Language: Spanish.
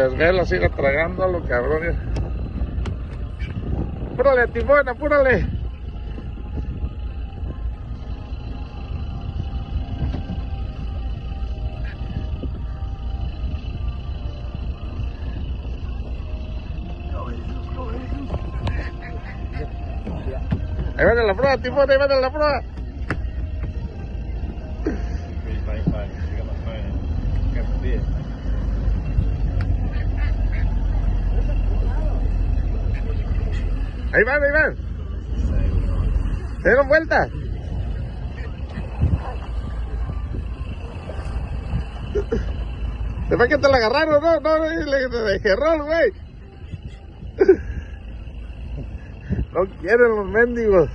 Tesvela sigue tragando a los cabrones. Apúrale, Timón, apúrale. Ahí van a la proa, Timón, ahí van a la proa. Ahí van, ahí van. ¿Se dieron vuelta? ¿Se fue que te la agarraron? No, le dejé rol, güey. No quieren los mendigos.